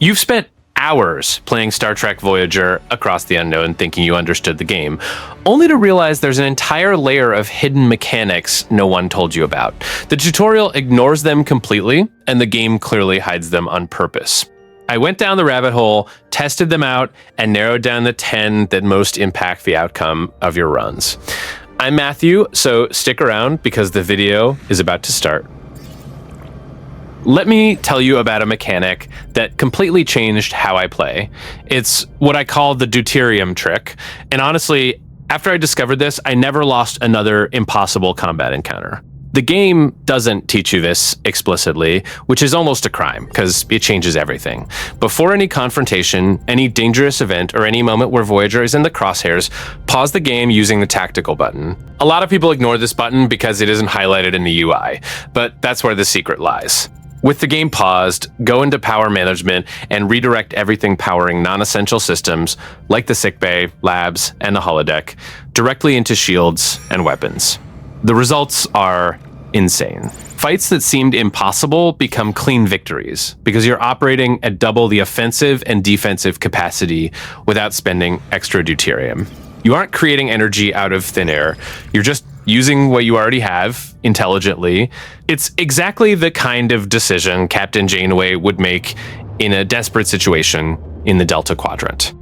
You've spent hours playing Star Trek Voyager Across the Unknown thinking you understood the game, only to realize there's an entire layer of hidden mechanics no one told you about. The tutorial ignores them completely, and the game clearly hides them on purpose. I went down the rabbit hole, tested them out, and narrowed down the 10 that most impact the outcome of your runs. I'm Matthew, so stick around because the video is about to start. Let me tell you about a mechanic that completely changed how I play. It's what I call the deuterium trick, and honestly, after I discovered this, I never lost another impossible combat encounter. The game doesn't teach you this explicitly, which is almost a crime, because it changes everything. Before any confrontation, any dangerous event, or any moment where Voyager is in the crosshairs, pause the game using the tactical button. A lot of people ignore this button because it isn't highlighted in the UI, but that's where the secret lies. With the game paused, go into power management and redirect everything powering non-essential systems, like the sickbay, labs, and the holodeck, directly into shields and weapons. The results are insane. Fights that seemed impossible become clean victories, because you're operating at double the offensive and defensive capacity without spending extra deuterium. You aren't creating energy out of thin air, you're just using what you already have intelligently. It's exactly the kind of decision Captain Janeway would make in a desperate situation in the Delta Quadrant.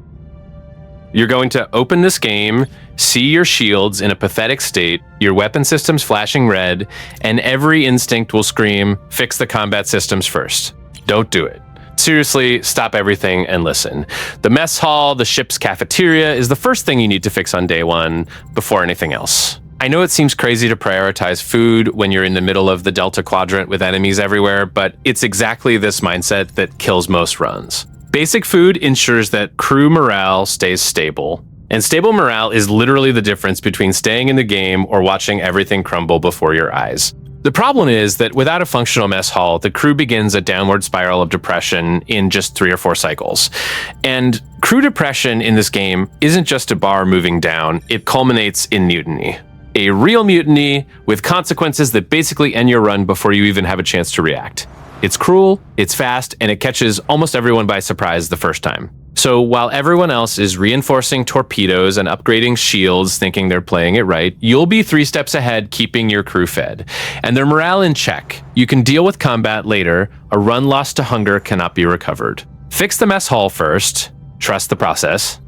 You're going to open this game, see your shields in a pathetic state, your weapon systems flashing red, and every instinct will scream, fix the combat systems first. Don't do it. Seriously, stop everything and listen. The mess hall, the ship's cafeteria is the first thing you need to fix on day one before anything else. I know it seems crazy to prioritize food when you're in the middle of the Delta Quadrant with enemies everywhere, but it's exactly this mindset that kills most runs. Basic food ensures that crew morale stays stable, and stable morale is literally the difference between staying in the game or watching everything crumble before your eyes. The problem is that without a functional mess hall, the crew begins a downward spiral of depression in just 3 or 4 cycles. And crew depression in this game isn't just a bar moving down, it culminates in mutiny. A real mutiny with consequences that basically end your run before you even have a chance to react. It's cruel, it's fast, and it catches almost everyone by surprise the first time. So while everyone else is reinforcing torpedoes and upgrading shields thinking they're playing it right, you'll be 3 steps ahead keeping your crew fed. And their morale in check. You can deal with combat later, a run lost to hunger cannot be recovered. Fix the mess hall first, trust the process.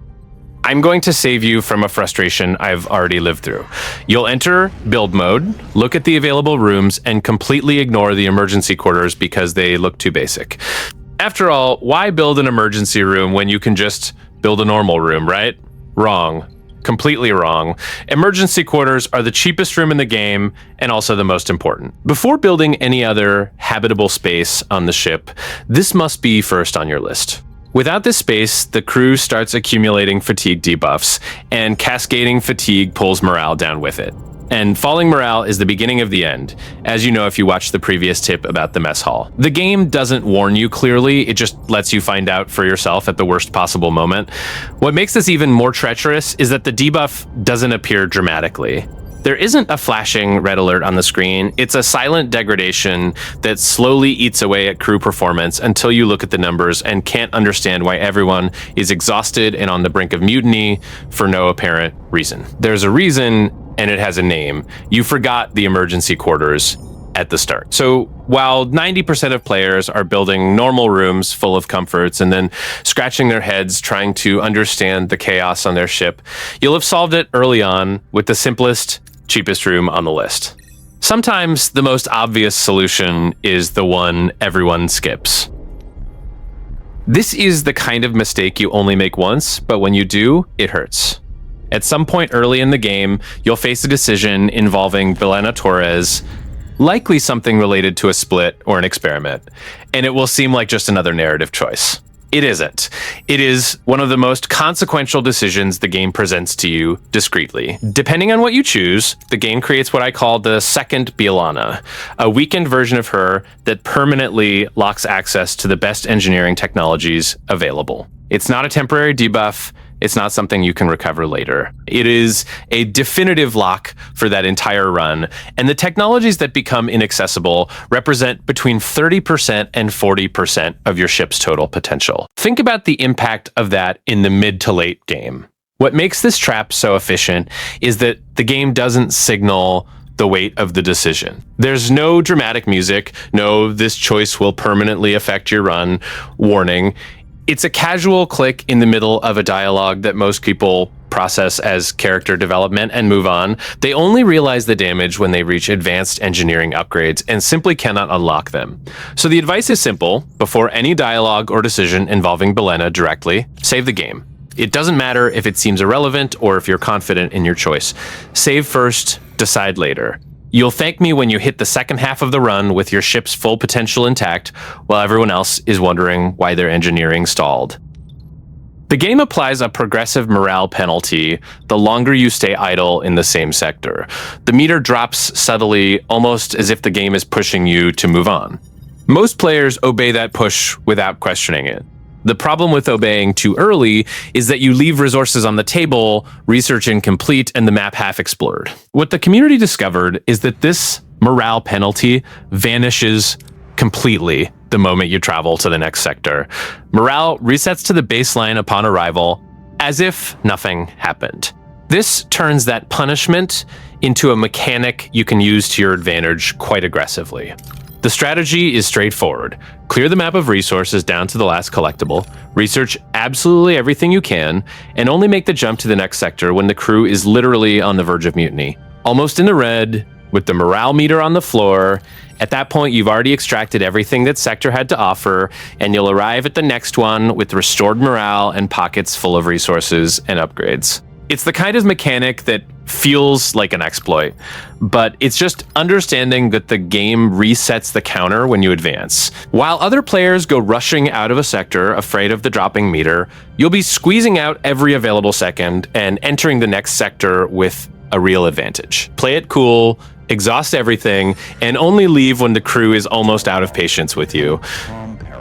I'm going to save you from a frustration I've already lived through. You'll enter build mode, look at the available rooms, and completely ignore the emergency quarters because they look too basic. After all, why build an emergency room when you can just build a normal room, right? Wrong. Completely wrong. Emergency quarters are the cheapest room in the game and also the most important. Before building any other habitable space on the ship, this must be first on your list. Without this space, the crew starts accumulating fatigue debuffs, and cascading fatigue pulls morale down with it. And falling morale is the beginning of the end, as you know if you watched the previous tip about the mess hall. The game doesn't warn you clearly, it just lets you find out for yourself at the worst possible moment. What makes this even more treacherous is that the debuff doesn't appear dramatically. There isn't a flashing red alert on the screen, it's a silent degradation that slowly eats away at crew performance until you look at the numbers and can't understand why everyone is exhausted and on the brink of mutiny for no apparent reason. There's a reason, and it has a name. You forgot the emergency quarters at the start. So while 90% of players are building normal rooms full of comforts and then scratching their heads trying to understand the chaos on their ship, you'll have solved it early on with the simplest, cheapest room on the list. Sometimes the most obvious solution is the one everyone skips. This is the kind of mistake you only make once, but when you do, it hurts. At some point early in the game, you'll face a decision involving Belena Torres, likely something related to a split or an experiment, and it will seem like just another narrative choice. It isn't. It is one of the most consequential decisions the game presents to you discreetly. Depending on what you choose, the game creates what I call the second Bielana, a weakened version of her that permanently locks access to the best engineering technologies available. It's not a temporary debuff, It's not something you can recover later. It is a definitive lock for that entire run, and the technologies that become inaccessible represent between 30% and 40% of your ship's total potential. Think about the impact of that in the mid to late game. What makes this trap so efficient is that the game doesn't signal the weight of the decision. There's no dramatic music, no "this choice will permanently affect your run" warning. It's a casual click in the middle of a dialogue that most people process as character development and move on. They only realize the damage when they reach advanced engineering upgrades and simply cannot unlock them. So the advice is simple: before any dialogue or decision involving Belena directly, save the game. It doesn't matter if it seems irrelevant or if you're confident in your choice. Save first, decide later. You'll thank me when you hit the second half of the run with your ship's full potential intact, while everyone else is wondering why their engineering stalled. The game applies a progressive morale penalty the longer you stay idle in the same sector. The meter drops subtly, almost as if the game is pushing you to move on. Most players obey that push without questioning it. The problem with obeying too early is that you leave resources on the table, research incomplete, and the map half explored. What the community discovered is that this morale penalty vanishes completely the moment you travel to the next sector. Morale resets to the baseline upon arrival, as if nothing happened. This turns that punishment into a mechanic you can use to your advantage quite aggressively. The strategy is straightforward. Clear the map of resources down to the last collectible, research absolutely everything you can, and only make the jump to the next sector when the crew is literally on the verge of mutiny. Almost in the red, with the morale meter on the floor. At that point, you've already extracted everything that sector had to offer, and you'll arrive at the next one with restored morale and pockets full of resources and upgrades. It's the kind of mechanic that feels like an exploit, but it's just understanding that the game resets the counter when you advance. While other players go rushing out of a sector afraid of the dropping meter, you'll be squeezing out every available second and entering the next sector with a real advantage. Play it cool, exhaust everything, and only leave when the crew is almost out of patience with you.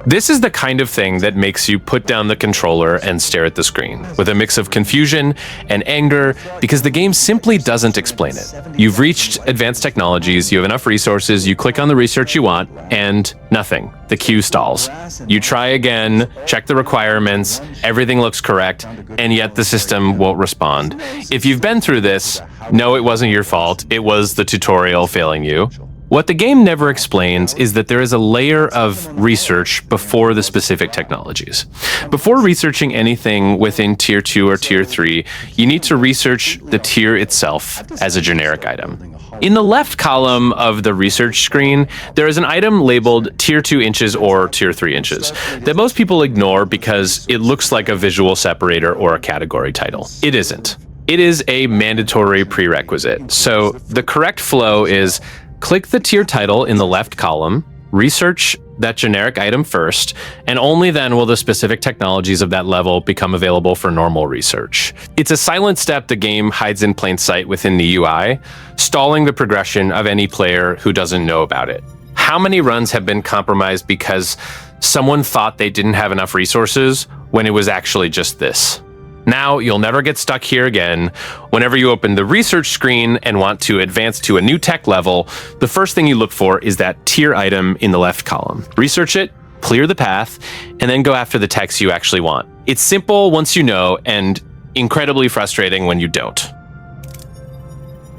This is the kind of thing that makes you put down the controller and stare at the screen, with a mix of confusion and anger, because the game simply doesn't explain it. You've reached advanced technologies, you have enough resources, you click on the research you want, and nothing. The queue stalls. You try again, check the requirements, everything looks correct, and yet the system won't respond. If you've been through this, no, it wasn't your fault. It was the tutorial failing you. What the game never explains is that there is a layer of research before the specific technologies. Before researching anything within Tier 2 or Tier 3, you need to research the tier itself as a generic item. In the left column of the research screen, there is an item labeled Tier 2 inches or Tier 3 inches that most people ignore because it looks like a visual separator or a category title. It isn't. It is a mandatory prerequisite. So the correct flow is: click the tier title in the left column, research that generic item first, and only then will the specific technologies of that level become available for normal research. It's a silent step the game hides in plain sight within the UI, stalling the progression of any player who doesn't know about it. How many runs have been compromised because someone thought they didn't have enough resources when it was actually just this? Now, you'll never get stuck here again. Whenever you open the research screen and want to advance to a new tech level, the first thing you look for is that tier item in the left column. Research it, clear the path, and then go after the techs you actually want. It's simple once you know, and incredibly frustrating when you don't.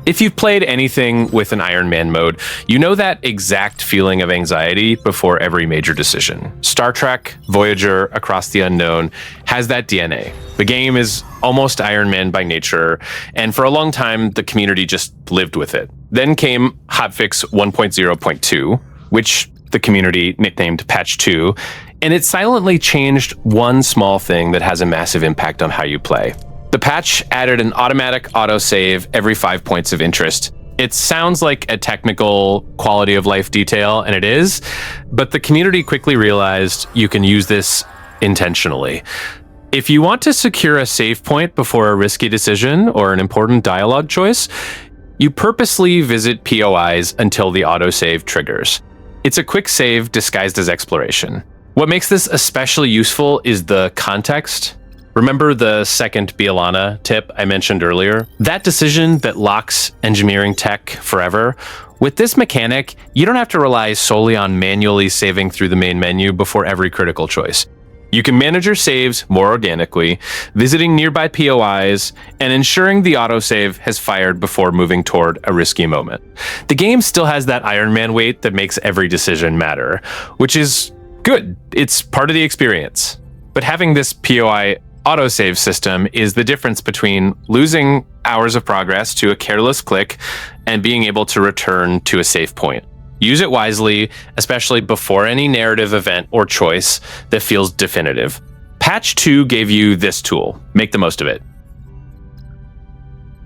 If you've played anything with an Iron Man mode, you know that exact feeling of anxiety before every major decision. Star Trek, Voyager, Across the Unknown has that DNA. The game is almost Iron Man by nature, and for a long time, the community just lived with it. Then came hotfix 1.0.2, which the community nicknamed Patch 2, and it silently changed one small thing that has a massive impact on how you play. The patch added an automatic autosave every 5 points of interest. It sounds like a technical quality of life detail, and it is, but the community quickly realized you can use this intentionally. If you want to secure a save point before a risky decision or an important dialogue choice, you purposely visit POIs until the autosave triggers. It's a quick save disguised as exploration. What makes this especially useful is the context. Remember the second Bielana tip I mentioned earlier? That decision that locks engineering tech forever? With this mechanic, you don't have to rely solely on manually saving through the main menu before every critical choice. You can manage your saves more organically, visiting nearby POIs, and ensuring the autosave has fired before moving toward a risky moment. The game still has that Iron Man weight that makes every decision matter, which is good. It's part of the experience. But having this POI autosave system is the difference between losing hours of progress to a careless click and being able to return to a safe point. Use it wisely, especially before any narrative event or choice that feels definitive. Patch 2 gave you this tool. Make the most of it.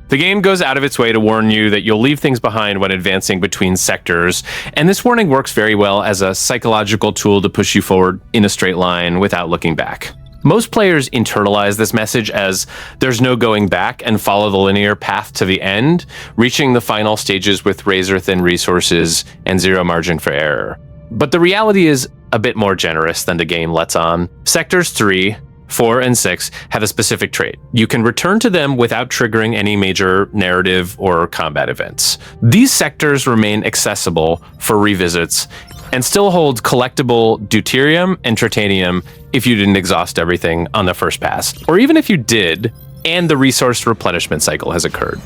The game goes out of its way to warn you that you'll leave things behind when advancing between sectors, and this warning works very well as a psychological tool to push you forward in a straight line without looking back. Most players internalize this message as there's no going back and follow the linear path to the end, reaching the final stages with razor-thin resources and zero margin for error. But the reality is a bit more generous than the game lets on. Sectors 3, 4, and 6 have a specific trait. You can return to them without triggering any major narrative or combat events. These sectors remain accessible for revisits and still hold collectible deuterium and tritanium if you didn't exhaust everything on the first pass, or even if you did and the resource replenishment cycle has occurred.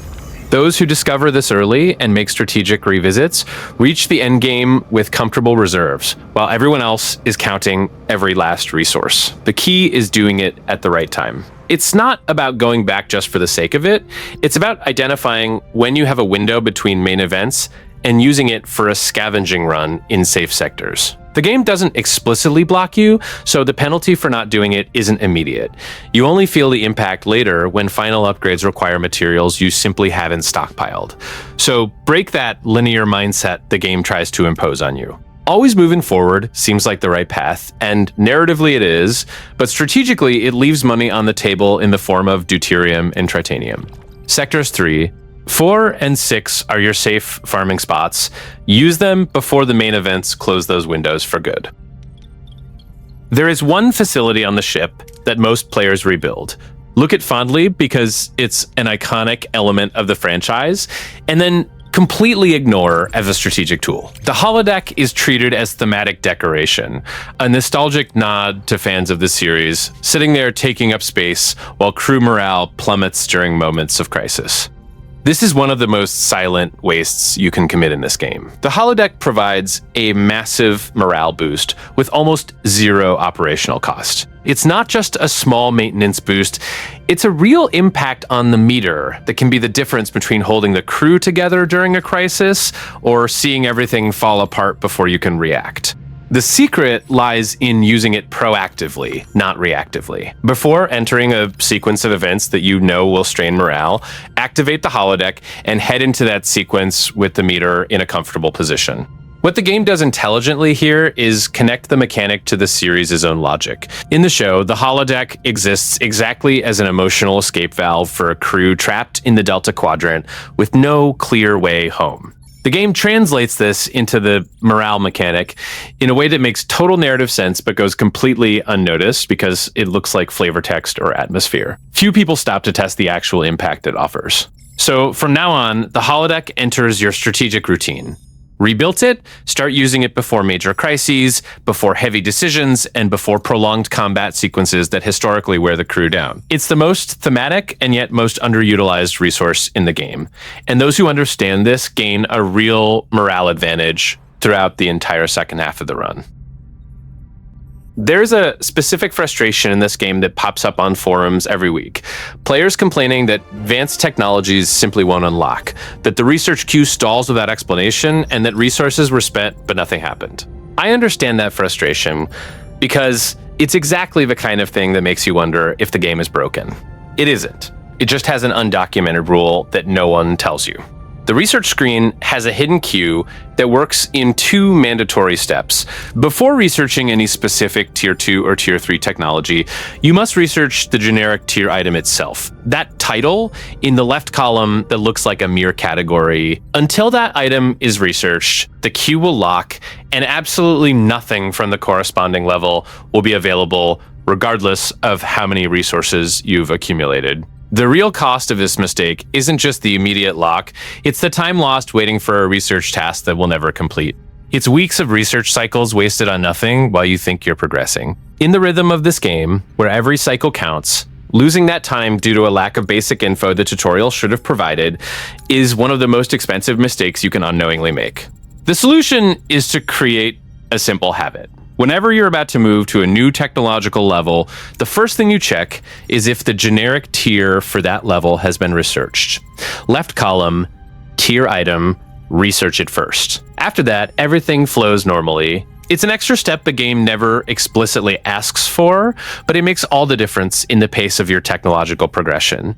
Those who discover this early and make strategic revisits reach the endgame with comfortable reserves, while everyone else is counting every last resource. The key is doing it at the right time. It's not about going back just for the sake of it. It's about identifying when you have a window between main events and using it for a scavenging run in safe sectors. The game doesn't explicitly block you, so the penalty for not doing it isn't immediate. You only feel the impact later when final upgrades require materials you simply haven't stockpiled. So break that linear mindset the game tries to impose on you. Always moving forward seems like the right path, and narratively it is, but strategically it leaves money on the table in the form of deuterium and tritanium. Sectors 3, 4, and 6 are your safe farming spots. Use them before the main events close those windows for good. There is one facility on the ship that most players rebuild. Look at fondly because it's an iconic element of the franchise, and then completely ignore as a strategic tool. The holodeck is treated as thematic decoration, a nostalgic nod to fans of the series, sitting there taking up space while crew morale plummets during moments of crisis. This is one of the most silent wastes you can commit in this game. The holodeck provides a massive morale boost with almost zero operational cost. It's not just a small maintenance boost, it's a real impact on the meter that can be the difference between holding the crew together during a crisis or seeing everything fall apart before you can react. The secret lies in using it proactively, not reactively. Before entering a sequence of events that you know will strain morale, activate the holodeck and head into that sequence with the meter in a comfortable position. What the game does intelligently here is connect the mechanic to the series' own logic. In the show, the holodeck exists exactly as an emotional escape valve for a crew trapped in the Delta Quadrant with no clear way home. The game translates this into the morale mechanic in a way that makes total narrative sense but goes completely unnoticed because it looks like flavor text or atmosphere. Few people stop to test the actual impact it offers. So from now on, the holodeck enters your strategic routine. Rebuilt it, start using it before major crises, before heavy decisions, and before prolonged combat sequences that historically wear the crew down. It's the most thematic and yet most underutilized resource in the game. And those who understand this gain a real morale advantage throughout the entire second half of the run. There's a specific frustration in this game that pops up on forums every week. Players complaining that advanced technologies simply won't unlock, that the research queue stalls without explanation, and that resources were spent but nothing happened. I understand that frustration because it's exactly the kind of thing that makes you wonder if the game is broken. It isn't. It just has an undocumented rule that no one tells you. The research screen has a hidden queue that works in 2 mandatory steps. Before researching any specific Tier 2 or Tier 3 technology, you must research the generic tier item itself. That title in the left column that looks like a mere category. Until that item is researched, the queue will lock, and absolutely nothing from the corresponding level will be available regardless of how many resources you've accumulated. The real cost of this mistake isn't just the immediate lock, it's the time lost waiting for a research task that will never complete. It's weeks of research cycles wasted on nothing while you think you're progressing. In the rhythm of this game, where every cycle counts, losing that time due to a lack of basic info the tutorial should have provided is one of the most expensive mistakes you can unknowingly make. The solution is to create a simple habit. Whenever you're about to move to a new technological level, the first thing you check is if the generic tier for that level has been researched. Left column, tier item, research it first. After that, everything flows normally. It's an extra step the game never explicitly asks for, but it makes all the difference in the pace of your technological progression.